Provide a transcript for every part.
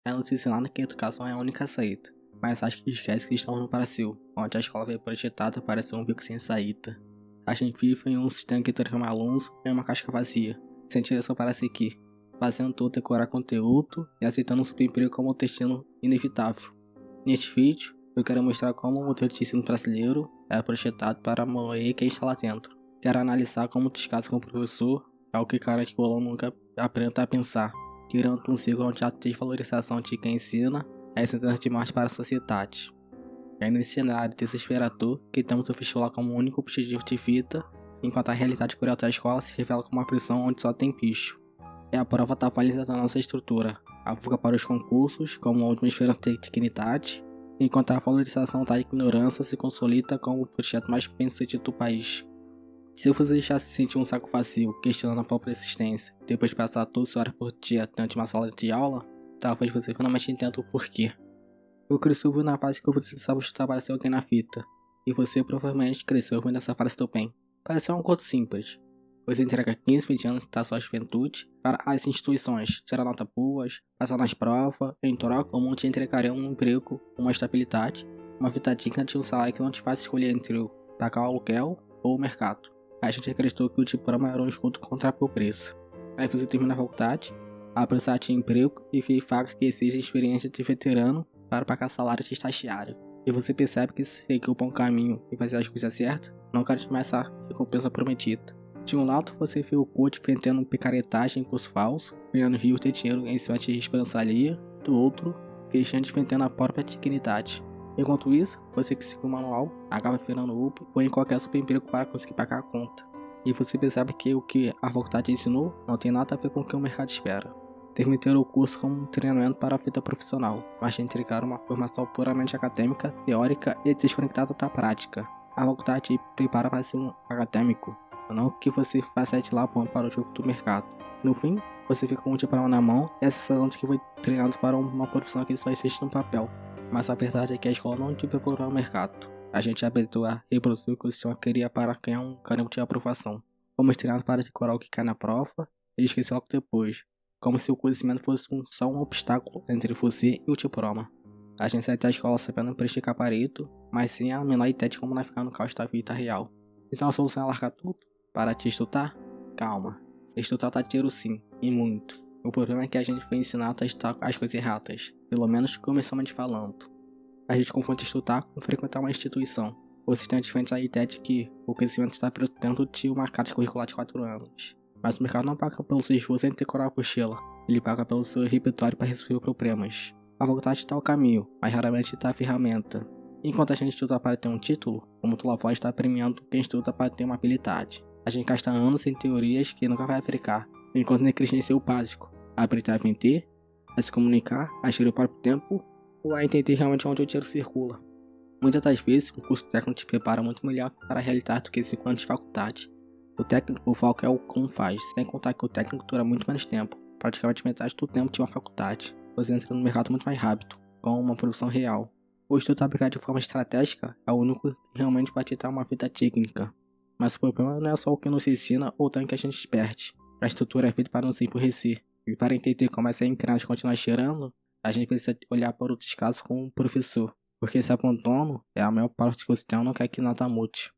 ela nos ensinando que a educação é a única saída, mas acho que esquece que estamos no Brasil, onde a escola veio projetada para ser um beco sem saída. A gente vive em um sistema que transforma alunos em uma casca vazia, sem direção para seguir, fazendo tudo decorar conteúdo e aceitando um subemprego como um destino inevitável. Neste vídeo, eu quero mostrar como o modelo de ensino brasileiro é projetado para moer quem está lá dentro. Quero analisar como descasca com o professor é o que cara que o aluno nunca aprenda a pensar, criando um ciclo onde a desvalorização de quem ensina é sentência de morte para a sociedade. É nesse cenário desesperador que temos o vestibular como único objetivo de vida, enquanto a realidade cruel da escola se revela como uma prisão onde só tem bicho. É a prova da falha da nossa estrutura, a fuga para os concursos como a última esperança de dignidade, enquanto a valorização da ignorância se consolida como o projeto mais bem sucedido do país. Se você já se sentiu um saco vazio, questionando a própria existência, depois de passar 12 horas por dia dentro de uma sala de aula, talvez você finalmente entenda o porquê. Eu cresci ouvindo na fase que eu precisava estudar para ser alguém na fita, e você provavelmente cresceu ouvindo essa frase também. Parece um conto simples. Você entrega 15, 20 anos da sua juventude para as instituições, tirar notas boas, passar nas provas, em troca o mundo te entregaria um emprego, uma estabilidade, uma vida digna de um salário que não te faz escolher entre o pagar o aluguel ou o mercado. A gente acreditou que o diploma era um escudo contra a pobreza. Aí você termina a faculdade, abre o site de emprego e vê vagas que exigem experiência de veterano para pagar salário de estagiário. E você percebe que se seguir o bom caminho e fazer as coisas certas, não garante mais a recompensa prometida. De um lado, você vê o coach vendendo picaretagem em curso falso, ganhando rios de dinheiro em cima de esperança alheia. Do outro, fechando vendendo a própria dignidade. Enquanto isso, você que segue o manual, acaba virando Uber ou em qualquer subemprego para conseguir pagar a conta. E você percebe que o que a faculdade ensinou não tem nada a ver com o que o mercado espera. Terminar o curso como um treinamento para a vida profissional, mas te entregar uma formação puramente acadêmica, teórica e desconectada da prática. A faculdade te prepara para ser um acadêmico, não que você faça de lá para o jogo do mercado. No fim, você fica com um diploma na mão e a sensação de que foi treinado para uma profissão que só existe no papel. Mas a verdade é que a escola não te preparou para o mercado. A gente aprendeu a reproduzir o que o sistema queria para ganhar um carimbo de aprovação. Fomos treinados para decorar o que cai na prova e esquecer logo depois, como se o conhecimento fosse só um obstáculo entre você e o diploma. A gente sai da escola sabendo preencher gabarito, mas sem a menor ideia de como navegar no caos da vida real. Então a solução é largar tudo? Para te estudar? Calma. Estudar dá dinheiro sim, e muito. O problema é que a gente foi ensinado a estudar as coisas erradas, pelo menos comercialmente falando. A gente confunde estudar com frequentar uma instituição. O sistema defende a ideia de que o conhecimento está preso dentro de uma carta curricular de 4 anos. Mas o mercado não paga pelo seu esforço em decorar a apostila, ele paga pelo seu repertório para resolver problemas. A vontade dá o caminho, mas raramente dá a ferramenta. Enquanto a gente estuda para ter um título, o mundo lá fora está premiando quem estuda para ter uma habilidade. A gente gasta anos em teorias que nunca vai aplicar, enquanto negligencia o básico: a aprender a vender, a se comunicar, a gerir o próprio tempo ou a entender realmente onde o dinheiro circula. Muitas das vezes, um curso técnico te prepara muito melhor para a realidade do que 5 anos de faculdade. O foco é o como faz, sem contar que o técnico dura muito menos tempo, praticamente metade do tempo de uma faculdade. Você entra no mercado muito mais rápido, com uma produção real. O estudo aplicado de forma estratégica é o único que realmente vai te dar uma vida técnica. Mas o problema não é só o que nos ensina ou o tanto que a gente perde. A estrutura é feita para nos empurrecer. E para entender como essa engrenagem continua cheirando, a gente precisa olhar para outros casos como um professor. Porque esse abandono é a maior parte que o sistema não quer que nada mude.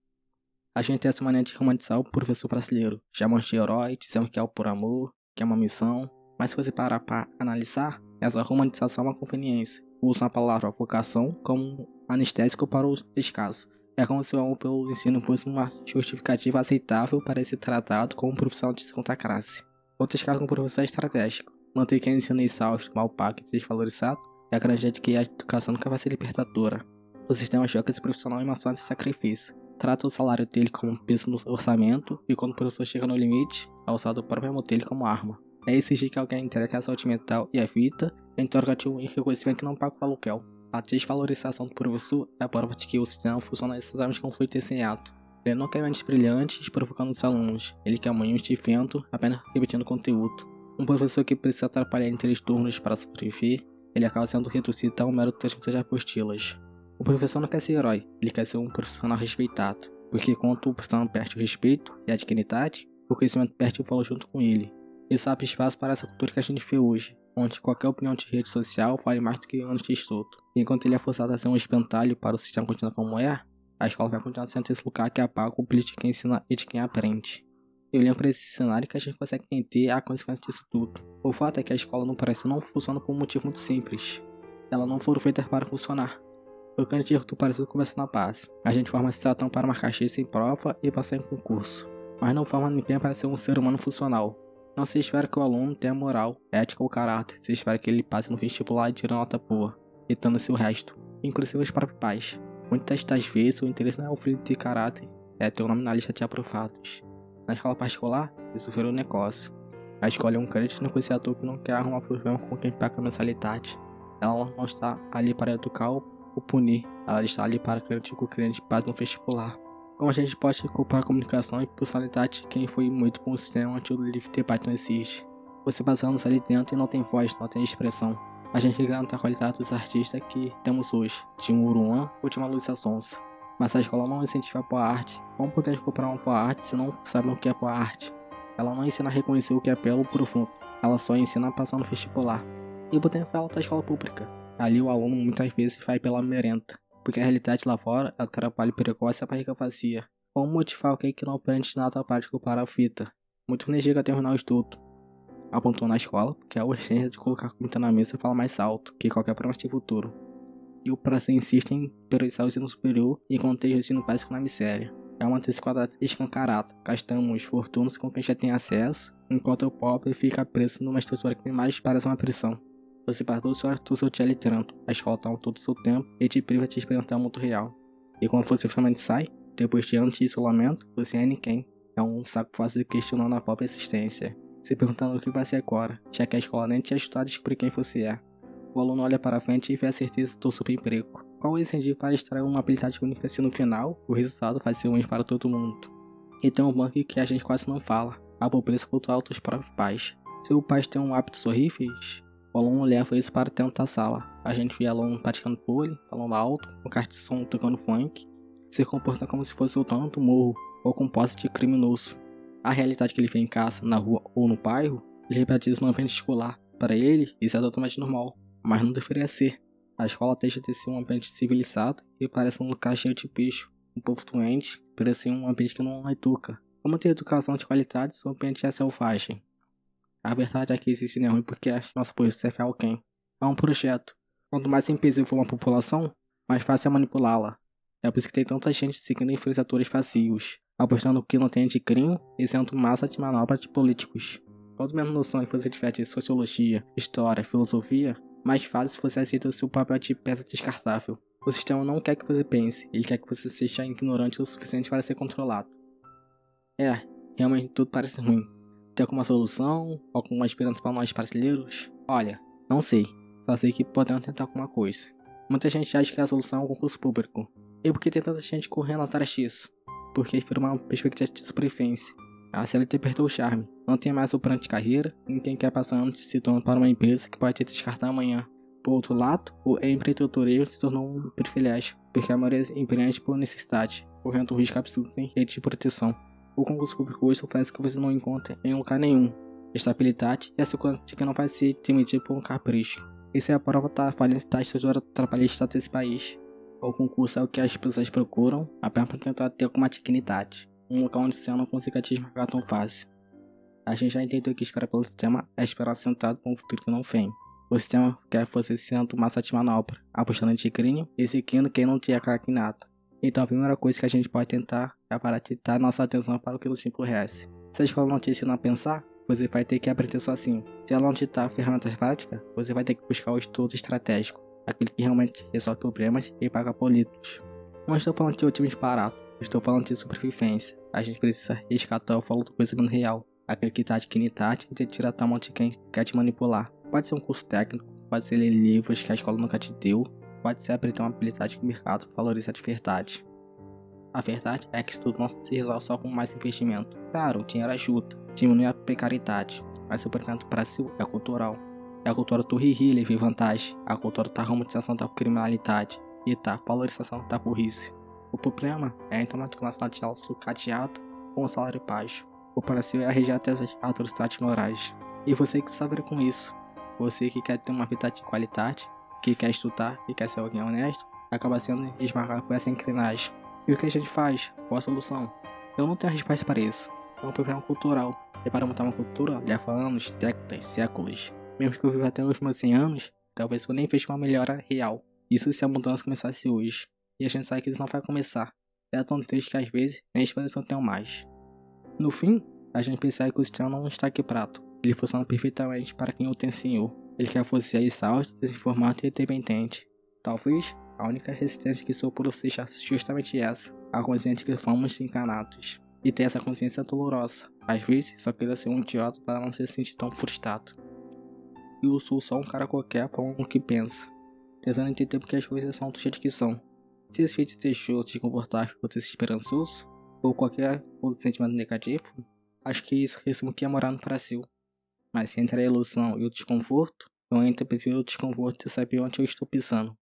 A gente tem essa maneira de romantizar o professor brasileiro. Chamamos de herói, dizemos que é o por amor, que é uma missão. Mas se você parar para analisar, essa romantização é uma conveniência. Usam a palavra vocação como um anestésico para os descasos. É como se o amor pelo ensino fosse uma justificativa aceitável para ser tratado como um profissional de segunda classe. Outros casos com o professor é estratégico. Manter quem ensina exausto, mal pago e desvalorizado é a garantia de que a educação nunca vai ser libertadora. O sistema joga esse profissional em uma zona de sacrifício. Trata o salário dele como um peso no orçamento e quando o professor chega no limite, é usado o próprio amor dele como arma. É exigir que alguém entregue a saúde mental e a vida em troca de um reconhecimento que não paga o aluguel. A desvalorização do professor é a prova de que o sistema funciona exatamente como foi desenhado. Ele não quer mentes brilhantes provocando os alunos, ele quer manhãs de vento apenas repetindo conteúdo. Um professor que precisa atrapalhar em 3 turnos para sobreviver, ele acaba sendo reduzido a um mero transmissor de apostilas. O professor não quer ser herói, ele quer ser um profissional respeitado, porque quando o profissional perde o respeito e a dignidade, o conhecimento perde o valor junto com ele. Isso abre espaço para essa cultura que a gente vê hoje, onde qualquer opinião de rede social vale mais do que anos de estudo. Enquanto ele é forçado a ser um espantalho para o sistema continuar como é, a escola vai continuar sendo esse lugar que apaga o brilho de quem ensina e de quem aprende. Eu lembro para esse cenário que a gente consegue entender a consequência disso tudo. O fato é que a escola no Brasil não funciona por um motivo muito simples. Ela não foram feitas para funcionar. O grande erro do Brasil começa na base. A gente forma cidadão para marcar X em prova e passar em concurso, mas não forma ninguém para ser um ser humano funcional. Não se espera que o aluno tenha moral, ética ou caráter, se espera que ele passe no vestibular e tire nota boa, evitando-se o resto, inclusive os próprios pais. Muitas das vezes o interesse não é o filho de caráter, é ter o nome na lista de aprovados. Na escola particular, isso virou um negócio. A escola é um crédito negociador que não quer arrumar problema com quem paga a mensalidade. Ela não está ali para educar ou punir, ela está ali para garantir que o cliente passe no vestibular. Como a gente pode culpar a comunicação e personalidade de quem foi muito com o sistema onde o livre debate não existe? Você passa anos ali dentro e não tem voz, não tem expressão. A gente garante a qualidade dos artistas que temos hoje, de um Uruan ou de uma Luísa Sonza. Mas a escola não incentiva a boa arte. Como podemos comprar uma boa arte se não sabem o que é boa arte? Ela não ensina a reconhecer o que é belo profundo, ela só ensina a passar no vestibular. E podemos falar da escola pública. Ali o aluno muitas vezes vai pela merenda, porque a realidade lá fora é o trabalho precoce e a barriga vazia. Como motivar alguém que não aprende nada prático para a fita? Muitos nem chegam a terminar o estudo. Apontou na escola, porque a urgência de colocar comida na mesa fala mais alto que qualquer promessa de futuro. E o prazer insiste em priorizar o ensino superior e conter o ensino básico na miséria. É uma desigualdade escancarada. Gastamos fortunas com quem já tem acesso, enquanto o pobre fica preso numa estrutura que mais parece uma prisão. Você perdeu do seu te alitrando, a escola toma todo o seu tempo e te priva de experimentar o mundo real. E quando você finalmente sai, depois de anos de isolamento, você é ninguém. É um saco fácil questionando a própria existência, se perguntando o que vai ser agora, já que a escola nem te ajudou a descobrir quem você é. O aluno olha para frente e vê a certeza do subemprego. Qual o incentivo para extrair uma habilidade única se no final o resultado vai ser ruim para todo mundo? E tem um banco que a gente quase não fala, a pobreza cultural dos próprios pais. Se o pai tem hábitos horríveis, o aluno leva isso para dentro da sala. A gente vê aluno praticando pole, falando alto, com caixa de som tocando funk, se comportando como se fosse o dono do morro ou com posse de criminoso. A realidade que ele vê em casa, na rua ou no bairro, ele repete isso no ambiente escolar. Para ele, isso é totalmente normal, mas não deveria ser. A escola deixa de ser um ambiente civilizado e parece um lugar cheio de bicho, um povo doente, parece um ambiente que não educa. Como ter educação de qualidade se o ambiente é selvagem? A verdade é que esse ensino é ruim porque a nossa polícia serve a alguém. É um projeto. Quanto mais invisível for uma população, mais fácil é manipulá-la. É por isso que tem tanta gente seguindo influenciadores vazios, apostando que não tem de crime e sendo massa de manobra de políticos. Quanto menos noção que você tiver de sociologia, história, filosofia, mais fácil você aceita o seu papel de peça descartável. O sistema não quer que você pense, ele quer que você seja ignorante o suficiente para ser controlado. Realmente tudo parece ruim. Tem alguma solução? Alguma esperança para nós brasileiros? Olha, não sei. Só sei que podemos tentar alguma coisa. Muita gente acha que a solução é o concurso público. E por que tem tanta gente correndo atrás disso? Porque foi uma perspectiva de sobrevivência. A CLT perdeu o charme. Não tem mais o plano de carreira. Ninguém quer passar anos se tornando para uma empresa que pode te descartar amanhã. Por outro lado, o empreendedorismo se tornou um privilégio, porque a maioria empreende por necessidade, correndo um risco absurdo sem rede de proteção. O concurso público hoje oferece que você não encontra em lugar nenhum: estabilidade e a segurança de que não vai ser demitido por um capricho. Isso é a prova da falência da estrutura trabalhista desse país. O concurso é o que as pessoas procuram apenas para tentar ter alguma dignidade, um lugar onde você não consiga desmarcar tão fácil. A gente já entendeu que esperar pelo sistema é esperar sentado com um futuro que não vem. O sistema quer você sendo massa de manobra, apostando de crime e seguindo quem não tinha craque em nada. Então a primeira coisa que a gente pode tentar é parar de dar nossa atenção para o que nos emburrece. Se a escola não te ensina a pensar, você vai ter que aprender sozinho. Se ela não te dá ferramentas práticas, você vai ter que buscar o estudo estratégico, aquele que realmente resolve problemas e paga boletos. Não estou falando de otimismo barato, estou falando de sobrevivência. A gente precisa resgatar o valor do conhecimento real, aquele que dá dignidade e te tira da mão de quem quer te manipular. Pode ser um curso técnico, pode ser ler livros que a escola nunca te deu, pode ser aprender uma habilidade que o mercado valoriza de verdade. A verdade é que isso tudo não se resolve só com mais investimento. Claro, o dinheiro ajuda, diminui a precariedade, mas o problema do Brasil é cultural. É a cultura do ri-ri, levei vantagem, a cultura da romantização da criminalidade e da valorização da burrice. O problema é a matemática nacional de alto sucateado com um salário baixo. O Brasil é a região das atrocidades morais. E você que sofre com isso. Você que quer ter uma vida de qualidade, que quer estudar, que quer ser alguém honesto, acaba sendo esmagado por essa engrenagem. E o que a gente faz? Qual a solução? Eu não tenho a resposta para isso. É um problema cultural. E para montar uma cultura, leva anos, décadas, séculos. Mesmo que eu viva até os meus 100 anos, talvez eu nem veja uma melhora real. Isso se a mudança começasse hoje. E a gente sabe que isso não vai começar. É tão triste que às vezes nem esperança não tenho mais. No fim, a gente percebe que o sistema não está aqui prato. Ele funciona perfeitamente para quem o tem senhor. Ele quer você exausto, desinformado e dependente. Talvez a única resistência que sou por seja justamente essa, a consciência de que fomos encanados. E ter essa consciência dolorosa. Às vezes, só queria ser um idiota para não se sentir tão frustrado. E eu sou só um cara qualquer falando o que pensa, tentando entender porque as coisas são do jeito que são. Se esse feito deixou de comportar por ser esperançoso, ou qualquer outro sentimento negativo, acho que isso resume o que é morar no Brasil. Mas entre a ilusão e o desconforto, eu ainda prefiro o desconforto de saber onde eu estou pisando.